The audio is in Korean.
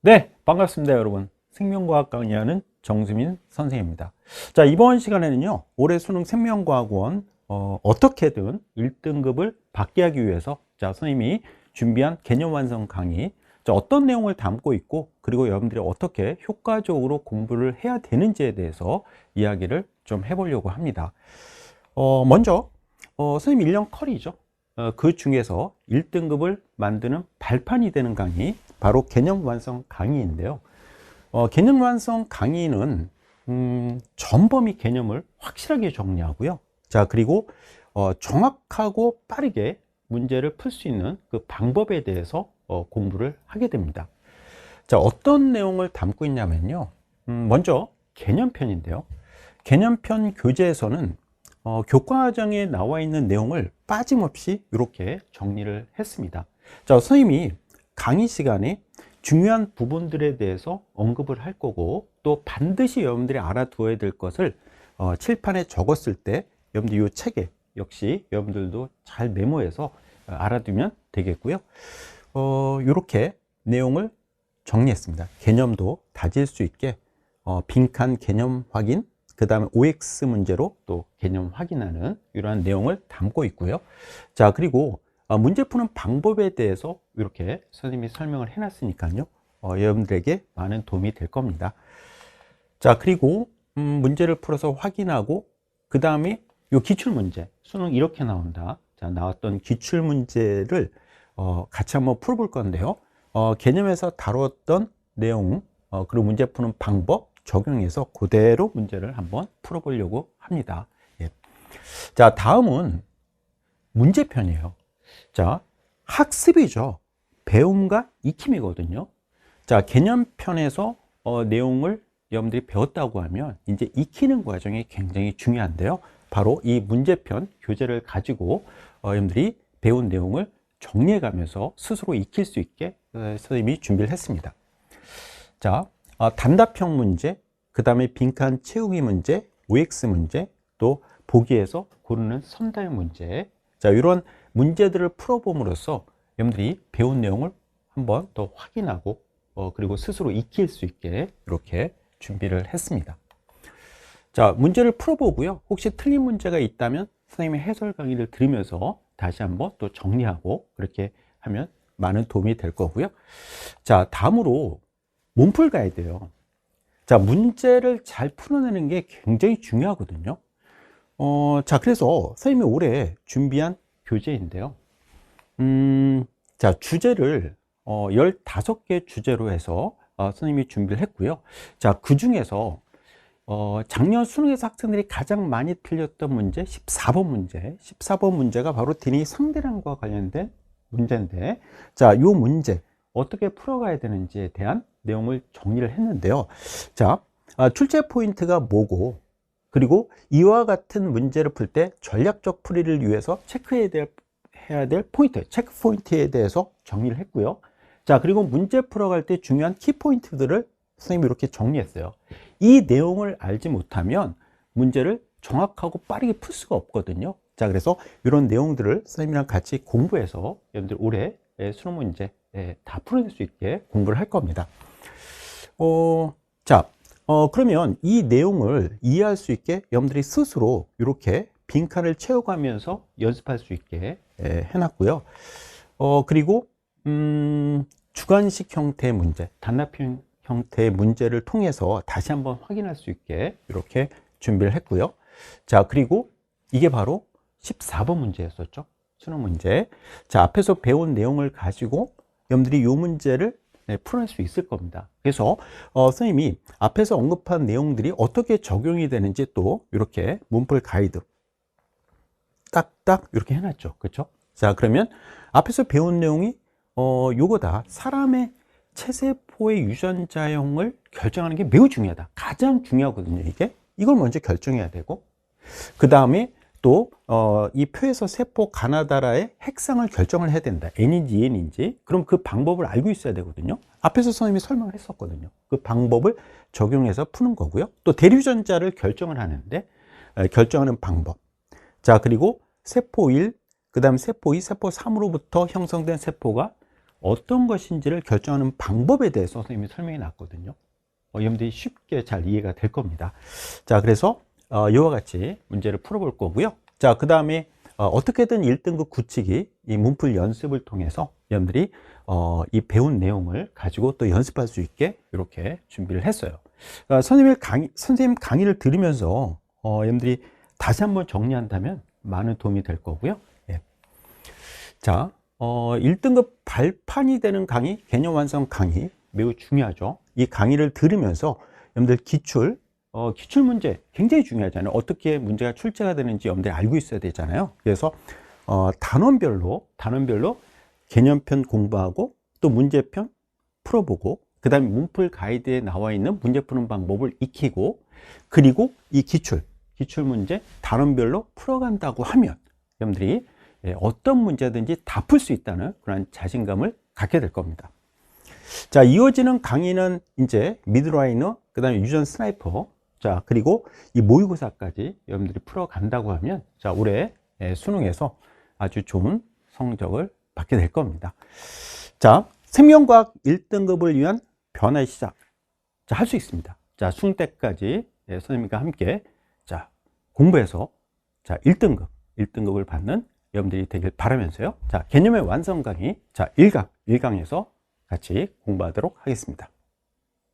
네, 반갑습니다, 여러분. 생명과학 강의하는 정수민 선생입니다. 자, 이번 시간에는요, 올해 수능 생명과학원 어떻게든 1등급을 받게 하기 위해서 선생님이 준비한 개념 완성 강의, 어떤 내용을 담고 있고, 그리고 여러분들이 어떻게 효과적으로 공부를 해야 되는지에 대해서 이야기를 좀 해보려고 합니다. 먼저 선생님 1년 컬이죠. 그 중에서 1등급을 만드는 발판이 되는 강의, 바로 개념 완성 강의인데요. 개념 완성 강의는 전범위 개념을 확실하게 정리하고요. 자, 그리고 정확하고 빠르게 문제를 풀 수 있는 그 방법에 대해서 공부를 하게 됩니다. 자, 어떤 내용을 담고 있냐면요. 먼저 개념편인데요. 개념편 교재에서는 교과과정에 나와 있는 내용을 빠짐없이 이렇게 정리를 했습니다. 자, 선생님이 강의 시간에 중요한 부분들에 대해서 언급을 할 거고, 또 반드시 여러분들이 알아두어야 될 것을 칠판에 적었을 때 여러분들 이 책에 역시 여러분들도 잘 메모해서 알아두면 되겠고요. 이렇게 내용을 정리했습니다. 개념도 다질 수 있게 빈칸 개념 확인, 그 다음에 OX 문제로 또 개념 확인하는 이러한 내용을 담고 있고요. 자, 그리고 문제 푸는 방법에 대해서 이렇게 선생님이 설명을 해놨으니까요. 여러분들에게 많은 도움이 될 겁니다. 자, 그리고 문제를 풀어서 확인하고, 그 다음에 이 기출문제, 수능 이렇게 나온다. 자, 나왔던 기출문제를 같이 한번 풀어볼 건데요. 개념에서 다뤘던 내용, 그리고 문제 푸는 방법 적용해서 그대로 문제를 한번 풀어보려고 합니다. 예. 자, 다음은 문제편이에요. 자, 학습이죠. 배움과 익힘이거든요. 자, 개념편에서 내용을 여러분들이 배웠다고 하면 이제 익히는 과정이 굉장히 중요한데요. 바로 이 문제편 교재를 가지고 여러분들이 배운 내용을 정리해 가면서 스스로 익힐 수 있게 선생님이 준비를 했습니다. 자, 단답형 문제, 그 다음에 빈칸 채우기 문제, OX 문제, 또 보기에서 고르는 선달 문제. 자, 이런 문제들을 풀어봄으로써 여러분들이 배운 내용을 한번 더 확인하고 그리고 스스로 익힐 수 있게 이렇게 준비를 했습니다. 자, 문제를 풀어보고요. 혹시 틀린 문제가 있다면 선생님의 해설 강의를 들으면서 다시 한번 또 정리하고 그렇게 하면 많은 도움이 될 거고요. 자, 다음으로 문풀 가야 돼요. 자, 문제를 잘 풀어내는 게 굉장히 중요하거든요. 자, 그래서 선생님이 올해 준비한 교재인데요. 자, 주제를 15개 주제로 해서 선생님이 준비를 했고요. 자, 그 중에서 작년 수능에서 학생들이 가장 많이 틀렸던 문제 14번 문제. 14번 문제가 바로 디니 상대량과 관련된 문제인데, 자, 이 문제 어떻게 풀어가야 되는지에 대한 내용을 정리를 했는데요. 자, 출제 포인트가 뭐고, 그리고 이와 같은 문제를 풀 때 전략적 풀이를 위해서 해야 될 포인트, 체크 포인트에 대해서 정리를 했고요. 자, 그리고 문제 풀어갈 때 중요한 키 포인트들을 선생님이 이렇게 정리했어요. 이 내용을 알지 못하면 문제를 정확하고 빠르게 풀 수가 없거든요. 자, 그래서 이런 내용들을 선생님이랑 같이 공부해서 여러분들 올해 수능 문제 다 풀어낼 수 있게 공부를 할 겁니다. 자, 그러면 이 내용을 이해할 수 있게 여러분들이 스스로 이렇게 빈칸을 채워가면서 연습할 수 있게 해놨고요. 그리고 주관식 형태의 문제, 단답형 형태의 문제를 통해서 다시 한번 확인할 수 있게 이렇게 준비를 했고요. 자, 그리고 이게 바로 14번 문제였었죠. 수능 문제. 자, 앞에서 배운 내용을 가지고 여러분들이 이 문제를 풀어낼 수 있을 겁니다. 그래서 선생님이 앞에서 언급한 내용들이 어떻게 적용이 되는지 또 이렇게 문풀 가이드 딱딱 이렇게 해놨죠. 그렇죠? 자, 그러면 앞에서 배운 내용이 요거다. 사람의 체세포의 유전자형을 결정하는 게 매우 중요하다. 가장 중요하거든요, 이게. 이걸 먼저 결정해야 되고, 그 다음에 또 이 표에서 세포 가나다라의 핵상을 결정을 해야 된다. N인지 N인지. 그럼 그 방법을 알고 있어야 되거든요. 앞에서 선생님이 설명을 했었거든요. 그 방법을 적용해서 푸는 거고요. 또 대류전자를 결정을 하는데 결정하는 방법. 자, 그리고 세포 1, 그 다음 세포 2, 세포 3으로부터 형성된 세포가 어떤 것인지를 결정하는 방법에 대해서 선생님이 설명해 놨거든요. 여러분들이 쉽게 잘 이해가 될 겁니다. 자, 그래서 이와 같이 문제를 풀어볼 거고요. 자, 그 다음에 어떻게든 1등급 굳히기 이 문풀 연습을 통해서 여러분들이 이 배운 내용을 가지고 또 연습할 수 있게 이렇게 준비를 했어요. 선생님 강의를 들으면서 여러분들이 다시 한번 정리한다면 많은 도움이 될 거고요. 예. 자, 1등급 발판이 되는 강의, 개념 완성 강의 매우 중요하죠. 이 강의를 들으면서 여러분들 기출 문제 굉장히 중요하잖아요. 어떻게 문제가 출제가 되는지 여러분들이 알고 있어야 되잖아요. 그래서 단원별로 개념편 공부하고 또 문제편 풀어보고 그 다음에 문풀 가이드에 나와 있는 문제 푸는 방법을 익히고 그리고 이 기출 문제 단원별로 풀어간다고 하면 여러분들이 어떤 문제든지 다 풀 수 있다는 그런 자신감을 갖게 될 겁니다. 자, 이어지는 강의는 이제 미드라이너, 그 다음에 유전 스나이퍼, 자, 그리고 이 모의고사까지 여러분들이 풀어간다고 하면, 자, 올해 수능에서 아주 좋은 성적을 받게 될 겁니다. 자, 생명과학 1등급을 위한 변화의 시작. 자, 할 수 있습니다. 자, 수능 때까지 선생님과 함께, 자, 공부해서, 자, 1등급을 받는 여러분들이 되길 바라면서요. 자, 개념의 완성 강의, 자, 1강에서 같이 공부하도록 하겠습니다.